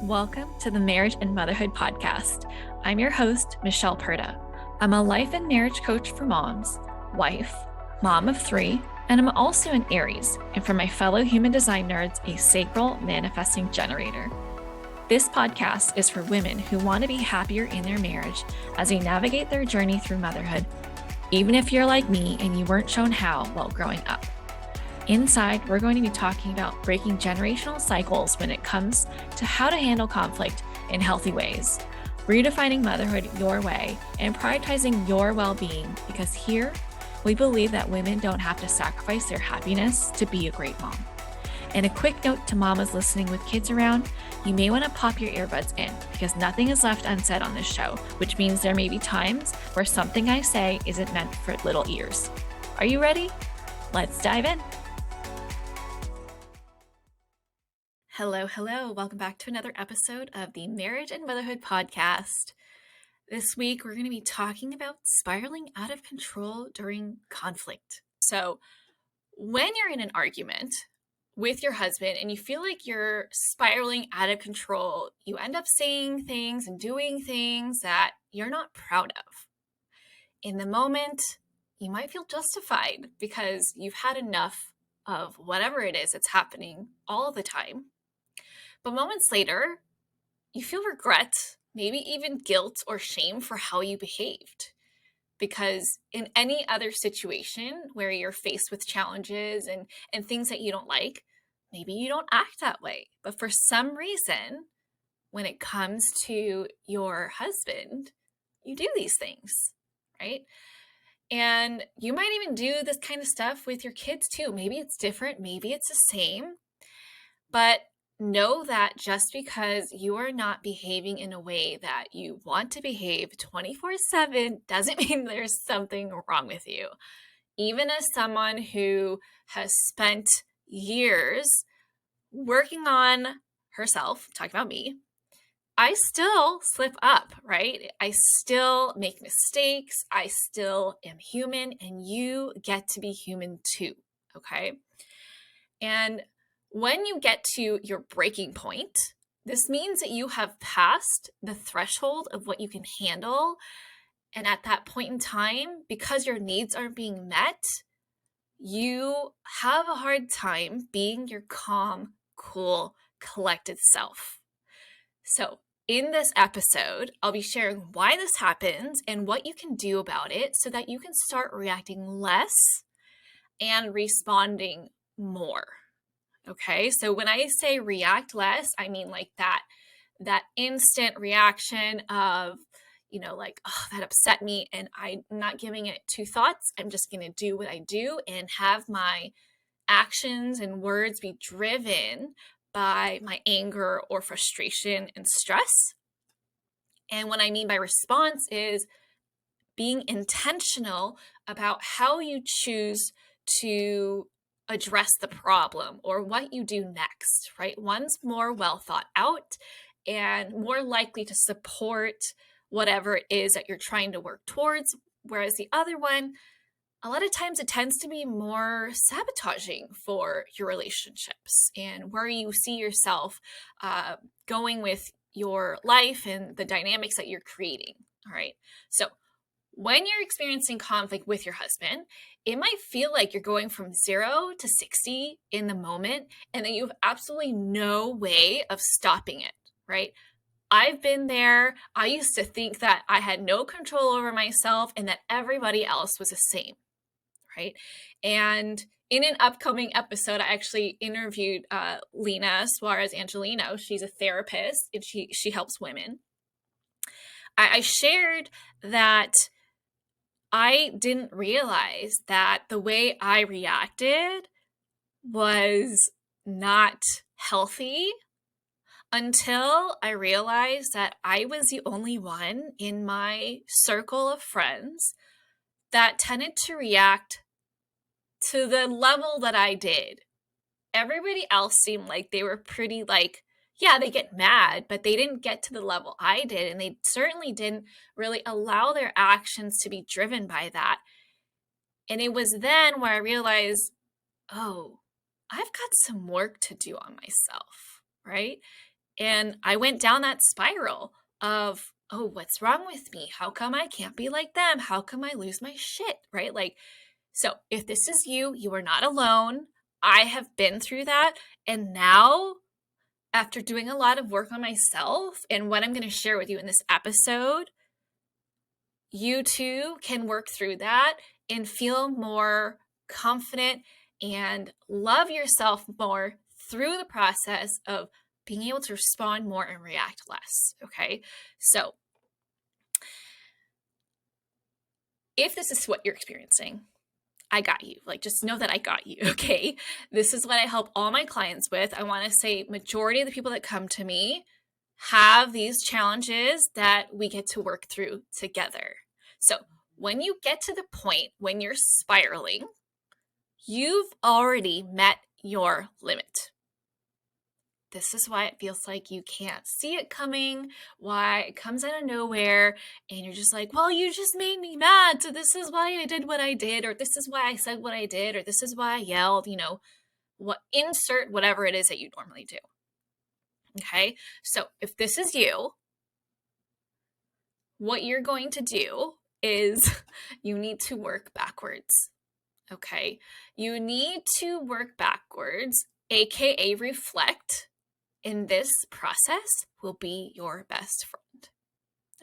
Welcome to the Marriage and Motherhood Podcast. I'm your host, Michelle Perda. I'm a life and marriage coach for moms, wife, mom of 3, and I'm also an Aries, and for my fellow human design nerds, a sacral manifesting generator. This podcast is for women who want to be happier in their marriage as they navigate their journey through motherhood, even if you're like me and you weren't shown how while growing up. Inside, we're going to be talking about breaking generational cycles when it comes to how to handle conflict in healthy ways, redefining motherhood your way, and prioritizing your well-being, because here, we believe that women don't have to sacrifice their happiness to be a great mom. And a quick note to mamas listening with kids around, you may want to pop your earbuds in because nothing is left unsaid on this show, which means there may be times where something I say isn't meant for little ears. Are you ready? Let's dive in. Hello. Welcome back to another episode of the Marriage and Motherhood Podcast. This week, we're going to be talking about spiraling out of control during conflict. So when you're in an argument with your husband and you feel like you're spiraling out of control, you end up saying things and doing things that you're not proud of. In the moment, you might feel justified because you've had enough of whatever it is that's happening all the time. But moments later, you feel regret, maybe even guilt or shame for how you behaved. Because in any other situation where you're faced with challenges and things that you don't like, maybe you don't act that way. But for some reason, when it comes to your husband, you do these things, right? And you might even do this kind of stuff with your kids too. Maybe it's different, maybe it's the same, but know that just because you are not behaving in a way that you want to behave 24/7 doesn't mean there's something wrong with you. Even as someone who has spent years working on herself, talking about me, I still slip up, right? I still make mistakes. I still am human, and you get to be human too, okay? And when you get to your breaking point, this means that you have passed the threshold of what you can handle. And at that point in time, because your needs aren't being met, you have a hard time being your calm, cool, collected self. So in this episode, I'll be sharing why this happens and what you can do about it so that you can start reacting less and responding more. Okay, so when I say react less, I mean like that instant reaction of, like, oh, that upset me, and I'm not giving it 2 thoughts. I'm just going to do what I do and have my actions and words be driven by my anger or frustration and stress. And what I mean by response is being intentional about how you choose to address the problem or what you do next, right? One's more well thought out and more likely to support whatever it is that you're trying to work towards, whereas the other one, a lot of times it tends to be more sabotaging for your relationships and where you see yourself going with your life and the dynamics that you're creating, all right? So when you're experiencing conflict with your husband, it might feel like you're going from 0 to 60 in the moment and that you have absolutely no way of stopping it, right? I've been there. I used to think that I had no control over myself and that everybody else was the same, right? And in an upcoming episode, I actually interviewed Lena Suarez Angelino. She's a therapist and she helps women. I shared that I didn't realize that the way I reacted was not healthy until I realized that I was the only one in my circle of friends that tended to react to the level that I did. Everybody else seemed like they were pretty yeah, they get mad, but they didn't get to the level I did. And they certainly didn't really allow their actions to be driven by that. And it was then where I realized, oh, I've got some work to do on myself, right? And I went down that spiral of, oh, what's wrong with me? How come I can't be like them? How come I lose my shit, right? Like, so if this is you, you are not alone. I have been through that. And now, after doing a lot of work on myself and what I'm going to share with you in this episode, you too can work through that and feel more confident and love yourself more through the process of being able to respond more and react less. Okay. So if this is what you're experiencing, I got you. Like, just know that I got you. Okay. This is what I help all my clients with. I want to say majority of the people that come to me have these challenges that we get to work through together. So when you get to the point when you're spiraling, you've already met your limit. This is why it feels like you can't see it coming, why it comes out of nowhere, and you're just like, well, you just made me mad, so this is why I did what I did, or this is why I said what I did, or this is why I yelled, insert whatever it is that you normally do. Okay, so if this is you, what you're going to do is you need to work backwards. Okay, you need to work backwards, aka reflect. In this process will be your best friend.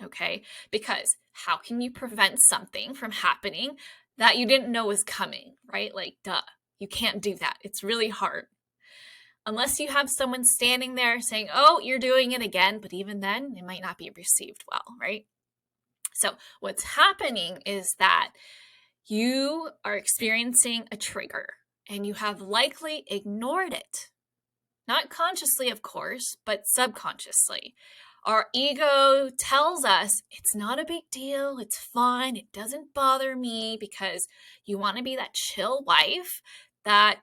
Okay, because how can you prevent something from happening that you didn't know was coming, right? Like, duh, you can't do that. It's really hard. Unless you have someone standing there saying, oh, you're doing it again, but even then, it might not be received well, right? So what's happening is that you are experiencing a trigger and you have likely ignored it. Not consciously, of course, but subconsciously. Our ego tells us it's not a big deal, it's fine, it doesn't bother me, because you want to be that chill wife that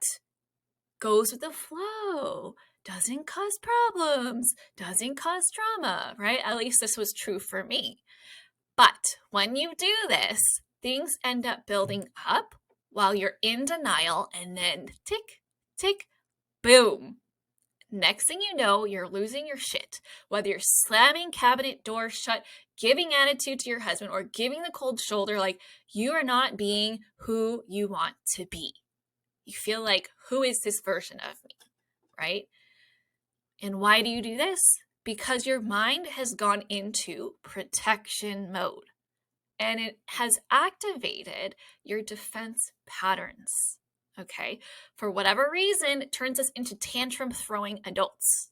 goes with the flow, doesn't cause problems, doesn't cause drama, right? At least this was true for me. But when you do this, things end up building up while you're in denial, and then tick, tick, boom. Next thing you know, you're losing your shit. Whether you're slamming cabinet doors shut, giving attitude to your husband, or giving the cold shoulder, like, you are not being who you want to be. You feel like, who is this version of me, right? And why do you do this? Because your mind has gone into protection mode and it has activated your defense patterns. Okay, for whatever reason, it turns us into tantrum throwing adults.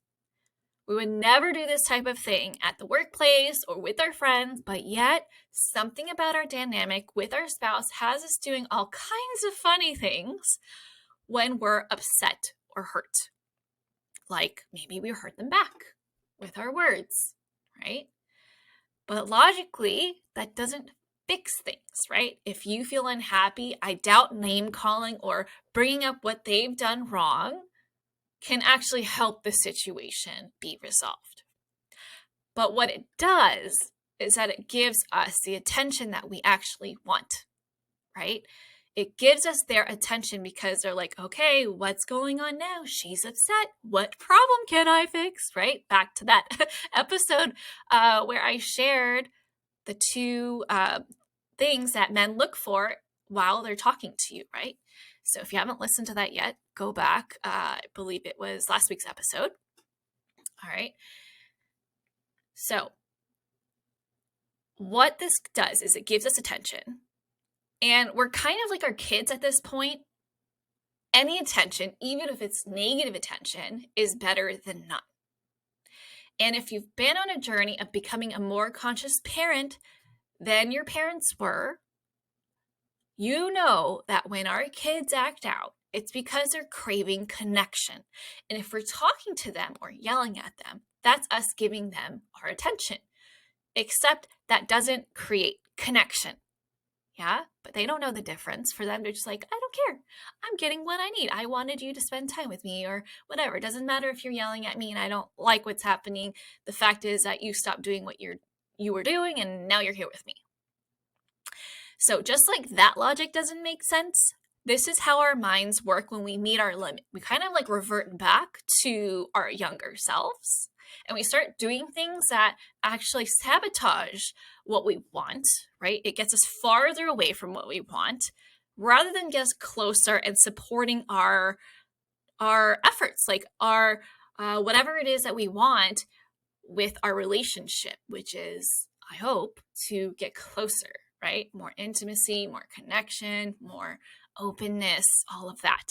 We would never do this type of thing at the workplace or with our friends, but yet something about our dynamic with our spouse has us doing all kinds of funny things when we're upset or hurt. Like maybe we hurt them back with our words, right? But logically, that doesn't fix things, right? If you feel unhappy, I doubt name calling or bringing up what they've done wrong can actually help the situation be resolved. But what it does is that it gives us the attention that we actually want, right? It gives us their attention because they're like, okay, what's going on now? She's upset. What problem can I fix, right? Back to that episode where I shared the two things that men look for while they're talking to you, right? So if you haven't listened to that yet, go back. I believe it was last week's episode. All right. So what this does is it gives us attention. And we're kind of like our kids at this point. Any attention, even if it's negative attention, is better than none. And if you've been on a journey of becoming a more conscious parent than your parents were, you know that when our kids act out, it's because they're craving connection. And if we're talking to them or yelling at them, that's us giving them our attention. Except that doesn't create connection. Yeah, but they don't know the difference. For them, they're just like, I don't care. I'm getting what I need. I wanted you to spend time with me or whatever. It doesn't matter if you're yelling at me and I don't like what's happening. The fact is that you stopped doing what you were doing and now you're here with me. So just like that logic doesn't make sense, this is how our minds work when we meet our limit. We kind of like revert back to our younger selves. and we start doing things that actually sabotage what we want, right? It gets us farther away from what we want rather than get us closer and supporting our efforts, like our whatever it is that we want with our relationship, which is, I hope, to get closer, right? More intimacy, more connection, more openness, all of that.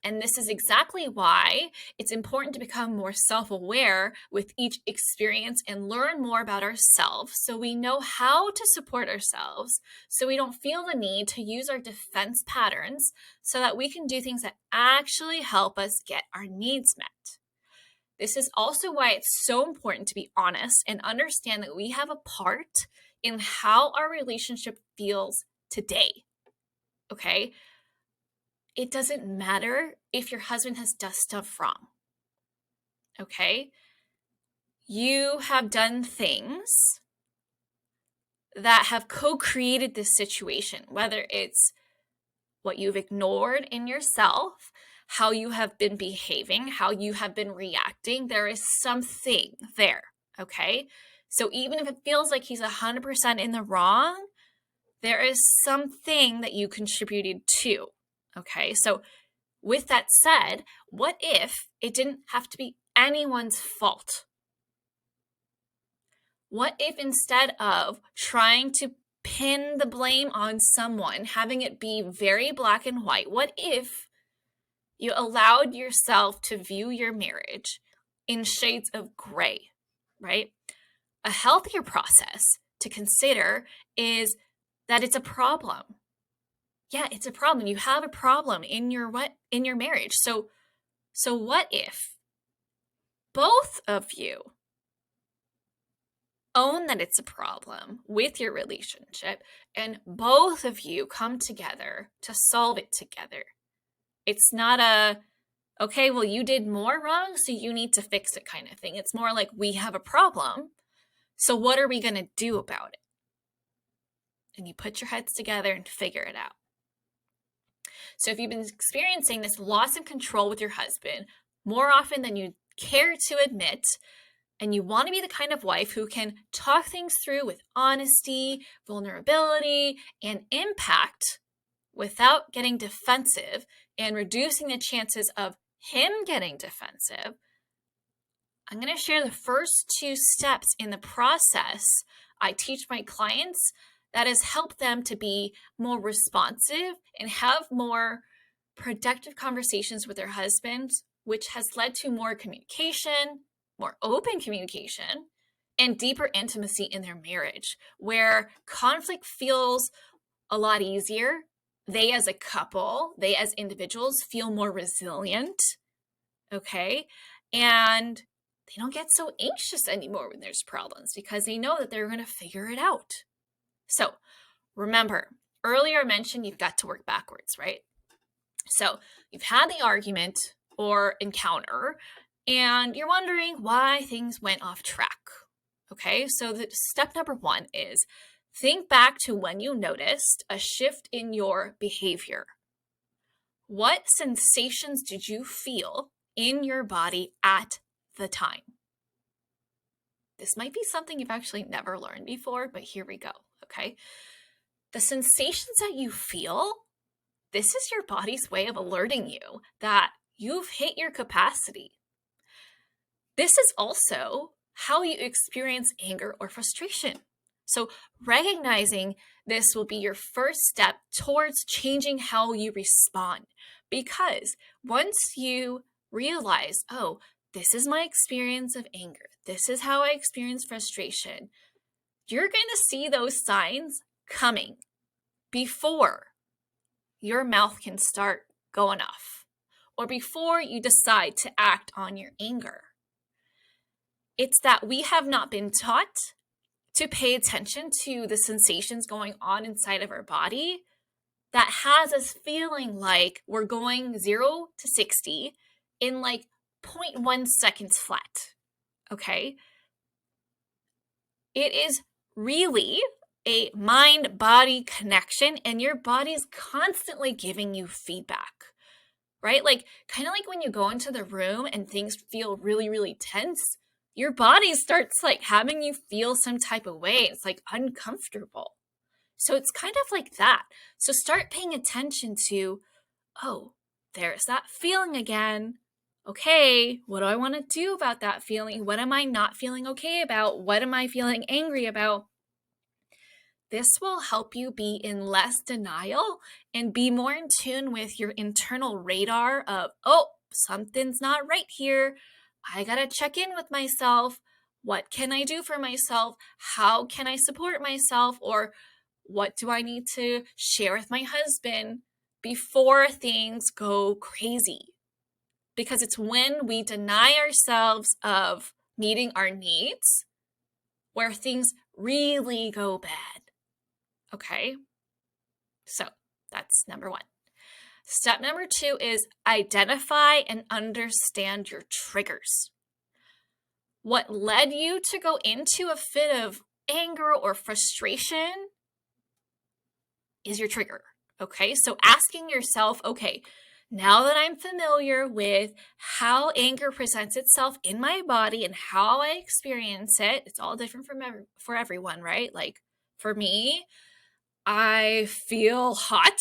And this is exactly why it's important to become more self-aware with each experience and learn more about ourselves so we know how to support ourselves, so we don't feel the need to use our defense patterns so that we can do things that actually help us get our needs met. This is also why it's so important to be honest and understand that we have a part in how our relationship feels today. Okay? It doesn't matter if your husband has done stuff wrong. Okay? You have done things that have co-created this situation, whether it's what you've ignored in yourself, how you have been behaving, how you have been reacting. There is something there, okay? So even if it feels like he's 100% in the wrong, there is something that you contributed to, okay? So with that said, what if it didn't have to be anyone's fault? What if instead of trying to pin the blame on someone, having it be very black and white, what if you allowed yourself to view your marriage in shades of gray, right? A healthier process to consider is that it's a problem. Yeah, it's a problem. You have a problem in your marriage. So what if both of you own that it's a problem with your relationship and both of you come together to solve it together? It's not a, okay, well, you did more wrong, so you need to fix it kind of thing. It's more like, we have a problem, so what are we going to do about it? And you put your heads together and figure it out. So if you've been experiencing this loss of control with your husband more often than you care to admit, and you want to be the kind of wife who can talk things through with honesty, vulnerability, and impact without getting defensive and reducing the chances of him getting defensive, I'm going to share the first 2 steps in the process I teach my clients that has helped them to be more responsive and have more productive conversations with their husbands, which has led to more communication, more open communication, and deeper intimacy in their marriage, where conflict feels a lot easier. They as a couple, they as individuals feel more resilient, okay? And they don't get so anxious anymore when there's problems because they know that they're going to figure it out. So remember, earlier I mentioned you've got to work backwards, right? So you've had the argument or encounter, and you're wondering why things went off track. Okay, so the step number 1 is think back to when you noticed a shift in your behavior. What sensations did you feel in your body at the time? This might be something you've actually never learned before, but here we go, okay? The sensations that you feel, this is your body's way of alerting you that you've hit your capacity. This is also how you experience anger or frustration. So recognizing this will be your first step towards changing how you respond. Because once you realize, oh, this is my experience of anger, this is how I experience frustration, you're going to see those signs coming before your mouth can start going off or before you decide to act on your anger. It's that we have not been taught to pay attention to the sensations going on inside of our body that has us feeling like we're going 0 to 60 in like 0.1 seconds flat, okay? It is really a mind-body connection, and your body is constantly giving you feedback, right? Like kind of like when you go into the room and things feel really, really tense, your body starts like having you feel some type of way. It's like uncomfortable. So it's kind of like that. So start paying attention to, oh, there's that feeling again. Okay, what do I want to do about that feeling? What am I not feeling okay about? What am I feeling angry about? This will help you be in less denial and be more in tune with your internal radar of, oh, something's not right here. I got to check in with myself. What can I do for myself? How can I support myself? Or what do I need to share with my husband before things go crazy? Because it's when we deny ourselves of meeting our needs where things really go bad. Okay, so that's number one. Step number two is identify and understand your triggers. What led you to go into a fit of anger or frustration is your trigger. Okay, so asking yourself, okay, now that I'm familiar with how anger presents itself in my body and how I experience it, it's all different for everyone, right? Like for me, I feel hot.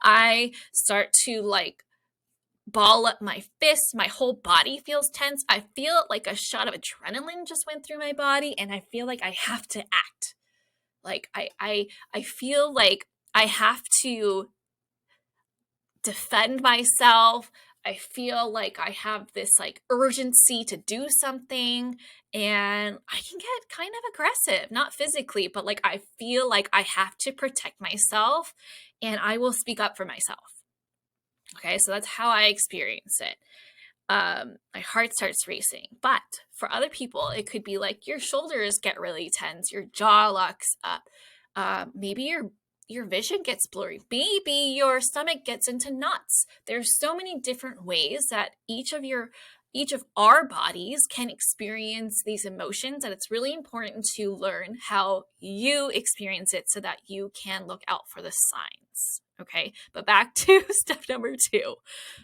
I start to like ball up my fists. My whole body feels tense. I feel like a shot of adrenaline just went through my body, and I feel like I have to act. Like I feel like I have to defend myself. I feel like I have this like urgency to do something, and I can get kind of aggressive, not physically, but like I feel like I have to protect myself and I will speak up for myself. Okay, so that's how I experience it. My heart starts racing. But for other people, it could be like your shoulders get really tense, your jaw locks up. Maybe your vision gets blurry. Maybe your stomach gets into knots. There's so many different ways that each of our bodies can experience these emotions, and it's really important to learn how you experience it so that you can look out for the signs. Okay, but back to step number two.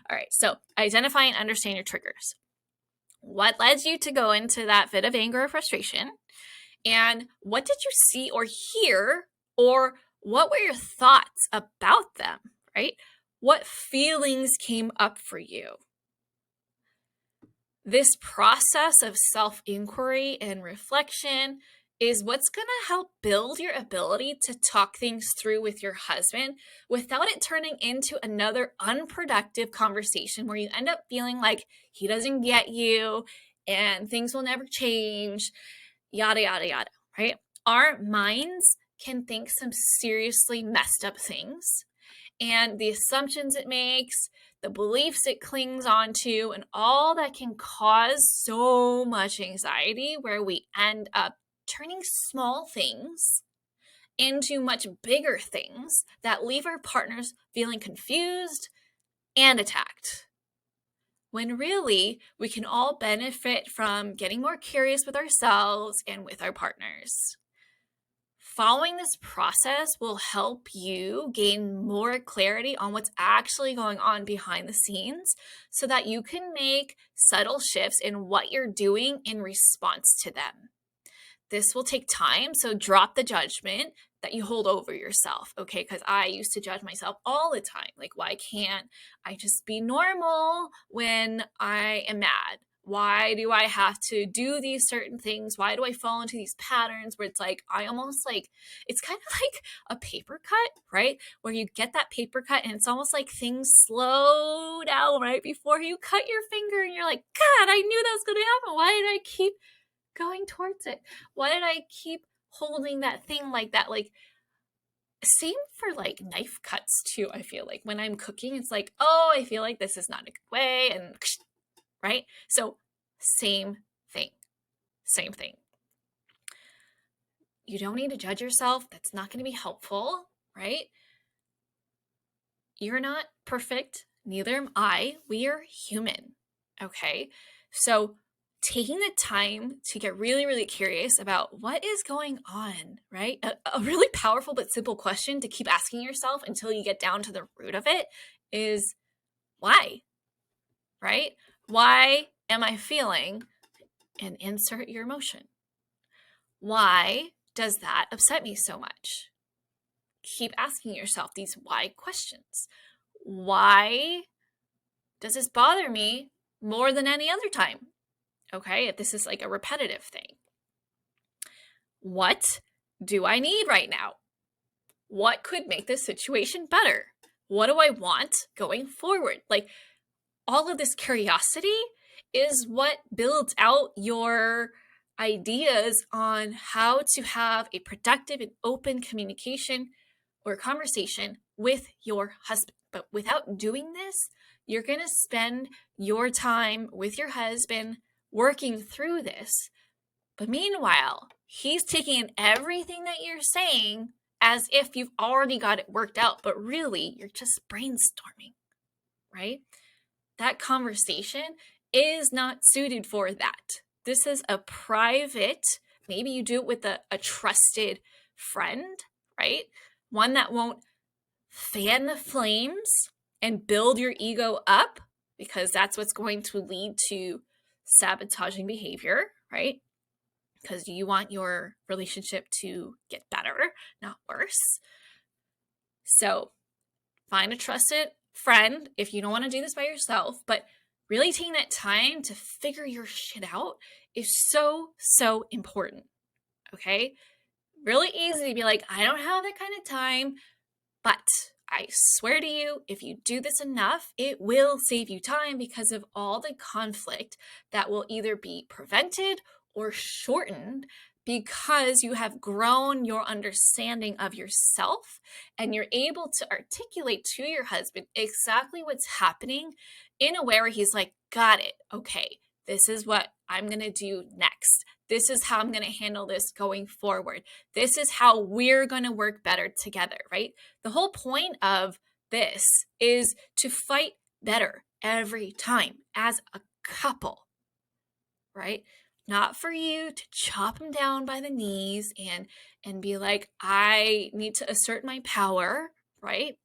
All right, so identify and understand your triggers. What led you to go into that fit of anger or frustration? And what did you see or hear, or what were your thoughts about them, right? What feelings came up for you? This process of self-inquiry and reflection is what's going to help build your ability to talk things through with your husband without it turning into another unproductive conversation where you end up feeling like he doesn't get you and things will never change, yada, yada, yada, right? Our minds can think some seriously messed up things, and the assumptions it makes, the beliefs it clings onto, and all that can cause so much anxiety where we end up turning small things into much bigger things that leave our partners feeling confused and attacked. When really, we can all benefit from getting more curious with ourselves and with our partners. Following this process will help you gain more clarity on what's actually going on behind the scenes so that you can make subtle shifts in what you're doing in response to them. This will take time, so drop the judgment that you hold over yourself, okay? Because I used to judge myself all the time. Like, why can't I just be normal when I am mad? Why do I have to do these certain things? Why do I fall into these patterns where it's like, I almost like, it's kind of like a paper cut, right? Where you get that paper cut and it's almost like things slow down right before you cut your finger and you're like, God, I knew that was going to happen. Why did I keep going towards it? Why did I keep holding that thing like that? Like, same for like knife cuts too. I feel like when I'm cooking, it's like, oh, I feel like this is not a good way, and right? So same thing. You don't need to judge yourself. That's not going to be helpful, right? You're not perfect. Neither am I. We are human, okay? So taking the time to get really, really curious about what is going on, right? A really powerful but simple question to keep asking yourself until you get down to the root of it is, Why? Right? Why am I feeling, and insert your emotion? Why does that upset me so much? Keep asking yourself these why questions. Why does this bother me more than any other time? Okay, if this is like a repetitive thing. What do I need right now? What could make this situation better? What do I want going forward? Like, all of this curiosity is what builds out your ideas on how to have a productive and open communication or conversation with your husband. But without doing this, you're going to spend your time with your husband working through this. But meanwhile, he's taking in everything that you're saying as if you've already got it worked out, but really you're just brainstorming, right? That conversation is not suited for that. This is a private, maybe you do it with a trusted friend, right? One that won't fan the flames and build your ego up, because that's what's going to lead to sabotaging behavior, right? Because you want your relationship to get better, not worse. So find a trusted friend if you don't want to do this by yourself, but really taking that time to figure your shit out is so, so important. Okay? Really easy to be like, I don't have that kind of time, but I swear to you, if you do this enough, it will save you time because of all the conflict that will either be prevented or shortened because you have grown your understanding of yourself and you're able to articulate to your husband exactly what's happening in a way where he's like, got it. Okay, this is what I'm going to do next. This is how I'm going to handle this going forward. This is how we're going to work better together, right? The whole point of this is to fight better every time as a couple, right? Not for you to chop him down by the knees and be like, I need to assert my power, right?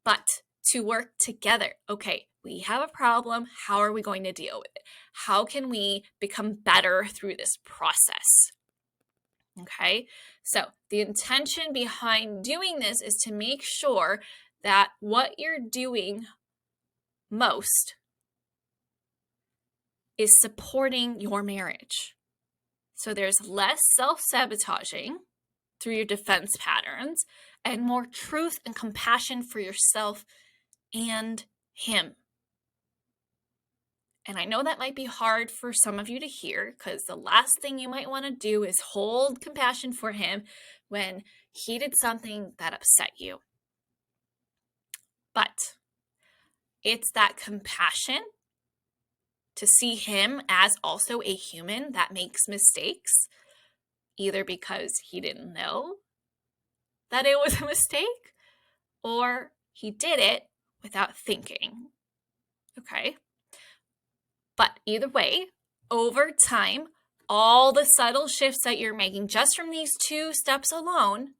But to work together. Okay, we have a problem. How are we going to deal with it? How can we become better through this process? Okay, so the intention behind doing this is to make sure that what you're doing most is supporting your marriage. So there's less self-sabotaging through your defense patterns and more truth and compassion for yourself and him. And I know that might be hard for some of you to hear because the last thing you might want to do is hold compassion for him when he did something that upset you. But it's that compassion to see him as also a human that makes mistakes, either because he didn't know that it was a mistake or he did it without thinking. Okay? But either way, over time, all the subtle shifts that you're making just from these 2 steps alone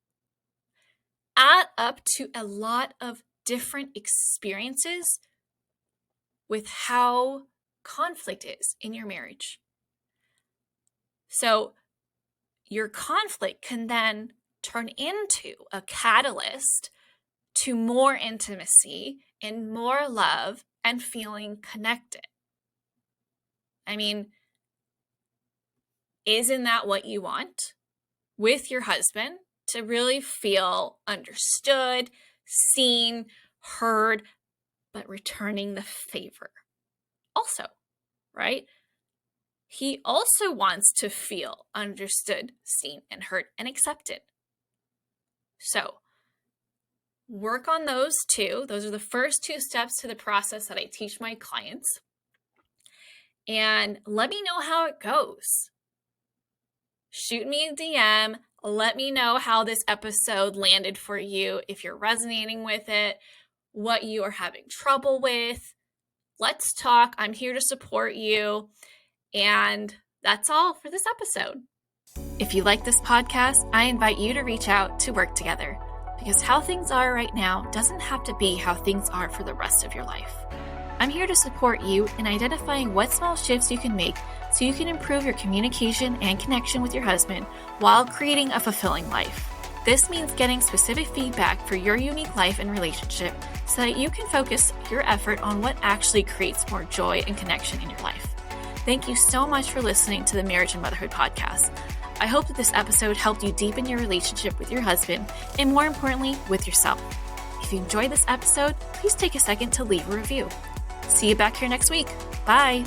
add up to a lot of different experiences with how conflict is in your marriage. So your conflict can then turn into a catalyst to more intimacy and more love and feeling connected. I mean, isn't that what you want with your husband? To really feel understood, seen, heard, but returning the favor. Also, right? He also wants to feel understood, seen, and heard, and accepted. So, work on those 2. Those are the first 2 steps to the process that I teach my clients. And let me know how it goes. Shoot me a DM. Let me know how this episode landed for you, if you're resonating with it, what you are having trouble with. Let's talk. I'm here to support you. And that's all for this episode. If you like this podcast, I invite you to reach out to work together, because how things are right now doesn't have to be how things are for the rest of your life. I'm here to support you in identifying what small shifts you can make so you can improve your communication and connection with your husband while creating a fulfilling life. This means getting specific feedback for your unique life and relationship so that you can focus your effort on what actually creates more joy and connection in your life. Thank you so much for listening to the Marriage and Motherhood Podcast. I hope that this episode helped you deepen your relationship with your husband and, more importantly, with yourself. If you enjoyed this episode, please take a second to leave a review. See you back here next week. Bye.